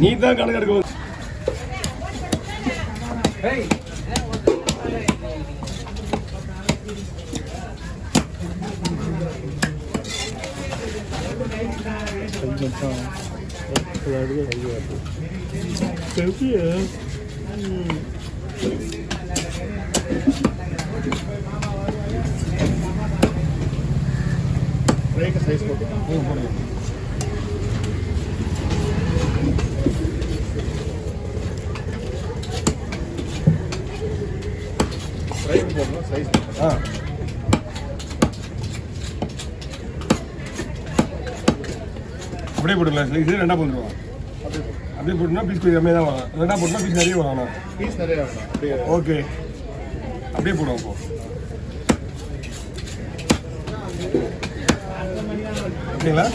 நீ தான் கணக்கு எடுக்க சைஸ் போட்டு அப்படியே போட்டுக்கலாம் ஸ்லைஸ் ரெண்டா போட்டுருவோம் அப்படியே போட்டுனா பீஸ் கொஞ்சம் கம்மியாக தான் வரும் ரெண்டா போட்டுனா பீஸ் நிறைய வரும் பீஸ் நிறைய வரும் அப்படியே ஓகே அப்படியே போடுவோம் இப்போ ஓகேங்களா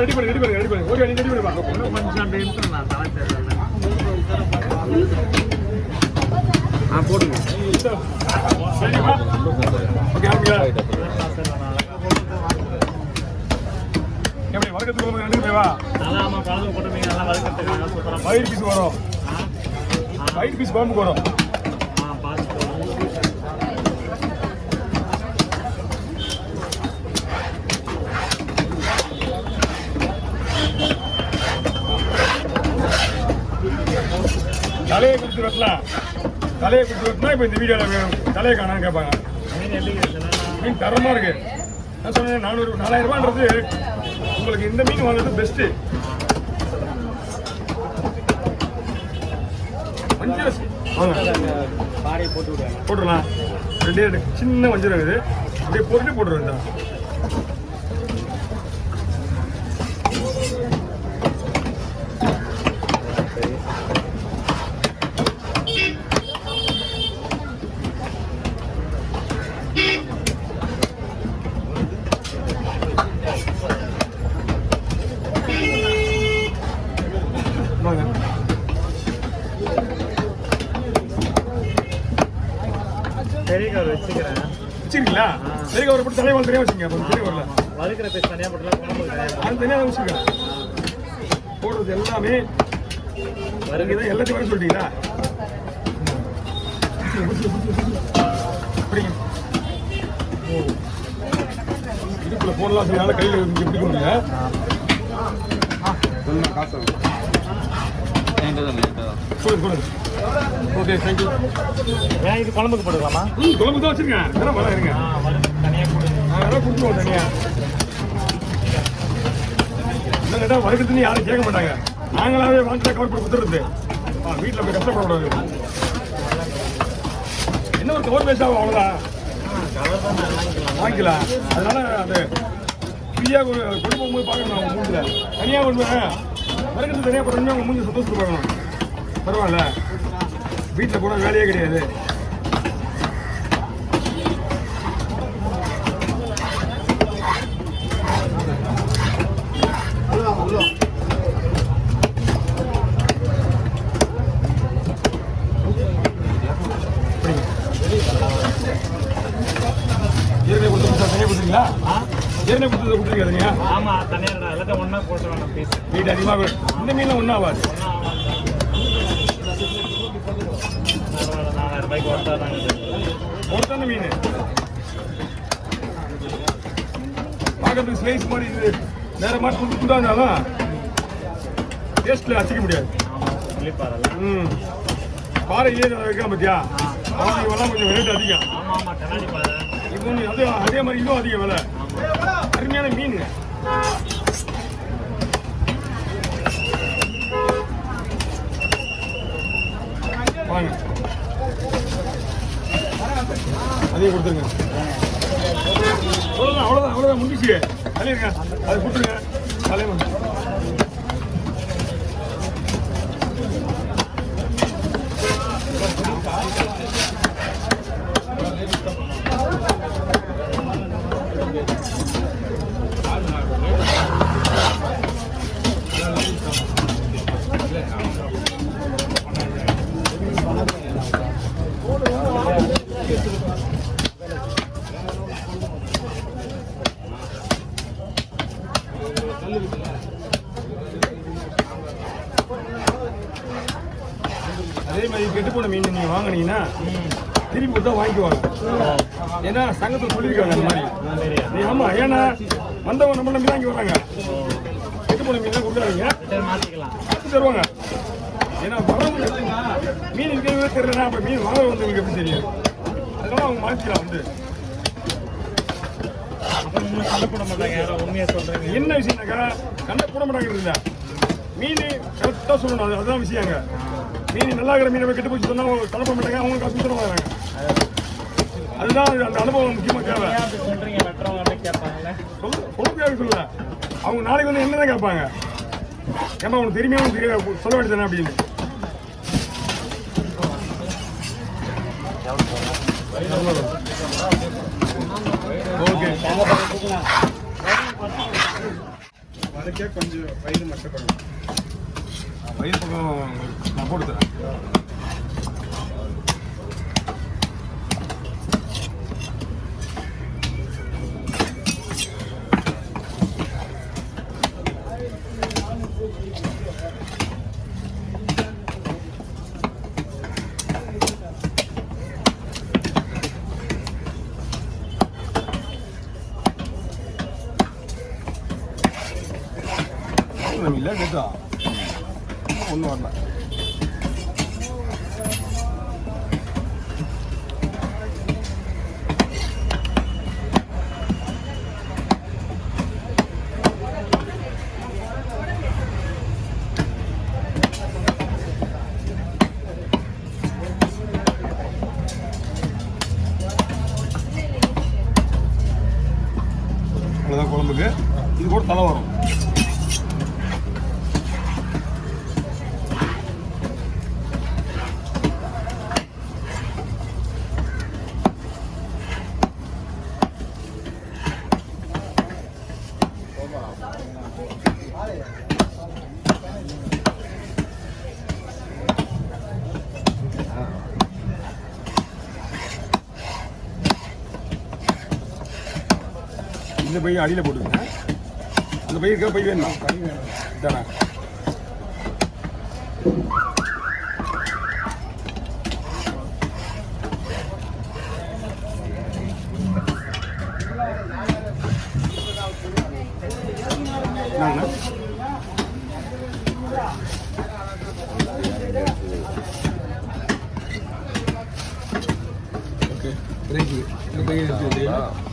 ரெடி பண்ணு ஓகே நீ ரெடி பண்ணு பா கொஞ்சம் டேம்ஸ் நான் தலை தெரியல போடுங்க சரிமா ஓகே ஓகே எப்படி வர்க்கத்துக்கு வந்து ரெண்டு வா நல்லா ஆமா கலந்து போட்டுங்க நல்லா வர்க்கத்துக்கு சூப்பரா வைட் பீஸ் வரும் வைட் பீஸ் பாம்பு வரும் தலையை கொடுத்து வெட்டலாம் தலையை கொடுத்து வெட்டினா இப்போ இந்த வீடியோவில் தலையை காணான்னு கேட்பாங்க மீன் தரமாக இருக்கு நான் சொன்னேன் 4000 ரூபான்றது உங்களுக்கு இந்த மீன் வாங்குறது பெஸ்ட்டு போட்டுடலாம் ரெண்டே சின்ன வஞ்சரம் இருக்குது அப்படியே போட்டுட்டு போட்டுருவேன் வச்சிருக்கீங்களா சரி கவர் போட்டு தலைவாள் தனியாக வச்சுங்க சரி வரல வறுக்கிற பீஸ் தனியாக போட்டுலாம் அது தனியாக வச்சுருக்கேன் போடுறது எல்லாமே வருங்க எல்லாத்தையும் வர சொல்லிட்டீங்களா அப்படிங்க இதுக்குள்ள போடலாம் செய்யனால கையில் எப்படி கொடுங்க காசு சொல்லுங்க ஓகே தேங்க்யூ ஏன் இது குழம்புக்கு போட்டுக்கலாமா குழம்புக்கு தான் வச்சுருங்க வேணா வர இருங்க தனியாக கொடுங்க கொடுத்துருவோம் தனியாக இல்லை கேட்டால் வறுக்கிறதுன்னு யாரும் கேட்க மாட்டாங்க நாங்களாவே வாங்கிட்டு கவர் போட்டு கொடுத்துருது வீட்டில் போய் கஷ்டப்படக்கூடாது என்ன ஒரு கவர் பேஸ் ஆகும் அவ்வளோதான் வாங்கிக்கலாம் அதனால அது ஃப்ரீயாக கொண்டு போகும்போது பார்க்கணும் அவங்க மூஞ்சில் தனியாக கொண்டு வறுக்கிறது தனியாக போட்டோம்னா அவங்க மூஞ்சி சந்தோஷத்தை பார்க்கணும் பரவாயில்ல வீட்டில் போனால் வேலையே கிடையாது ஏற்கனவே கொடுத்துருக்கீங்க தனியா ஆமா தனியாக எல்லாத்தையும் ஒன்றா போட்டு வேணும் பீஸ் வீட்டு அதிகமாக இந்த மீன்லாம் ஒன்றும் ஆகாது 4000 ரூபாய்க்கு ஒருத்தான மீன் பார்க்கறதுக்கு ஸ்லைஸ் மாதிரி இது வேற மாதிரி துண்டா இருந்தாலும் டேஸ்ட்ல அச்சிக்க முடியாது புள்ளிப்பாறைல. பாறை ஏன் வைக்கலாம் பார்த்தியா? இவெல்லாம் கொஞ்சம் ரேட் அதிகம். ஆமாம் ஆமாம், கண்ணாடி பாறை. இது அது அதே மாதிரி இன்னும் அதிகம் விலை. அருமையான மீன். வாங்க அதையும் கொடுத்துருங்க. அவ்வளோதான் அவ்வளோதான் அவ்வளோதான் முடிச்சு தலையிருங்க. அதை கொடுத்துருங்க தலைவன். அதே மாதிரி கெட்டு போன மீன் நீங்கள் வாங்கினீங்கன்னா திருப்பி கொடுத்தா வாங்கிக்குவாங்க. ஏன்னா சங்கத்தில் சொல்லியிருக்காங்க அந்த மாதிரி. நீ ஆமாம், ஏன்னா வந்தவங்க நம்ம நம்பி தான் இங்கே வராங்க. கெட்டு போன மீன் தான் கொடுக்குறாங்க, மாற்றி தருவாங்க. ஏன்னா வரவங்க மீன் இருக்கிறதே தெரியலன்னா அப்போ மீன் வாங்க வந்தவங்களுக்கு எப்படி தெரியும்? அதனால அவங்க மாற்றிக்கலாம் வந்து. என்ன விஷயம்னாக்கா கண்ணை போட மாட்டாங்கிறது இல்லை, மீன் கரெக்டாக சொல்லணும். அதுதான் விஷயங்க. மீன் நல்லா இருக்கிற மீனை கெட்டு போச்சு சொன்னால் அவங்க கலப்பட மாட்டாங்க, அவங்களுக்கு காசு தர வராங்க. அதுதான் அந்த அனுபவம் முக்கியமாக தேவை. சொல்லுங்க சொல்லல, அவங்க நாளைக்கு வந்து என்னதான் கேட்பாங்க, ஏமா உனக்கு தெரியுமே உனக்கு சொல்ல வேண்டியதானே அப்படின்னு. ஓகே, அதுக்கே கொஞ்சம் வயிறு மட்டப்படும். வயிறு பக்கம் நான் போட்டு தரேன். இல்லை கேட்டா ஒன்றும் வரல. அவ்வளோதான் குழம்புக்கு. இது கூட தலை வரும். இந்த பை அடியில் போட்டுருங்க. அந்த பை இருக்க பை வேணும் தானே. ஓகே, இந்த பை எடுத்து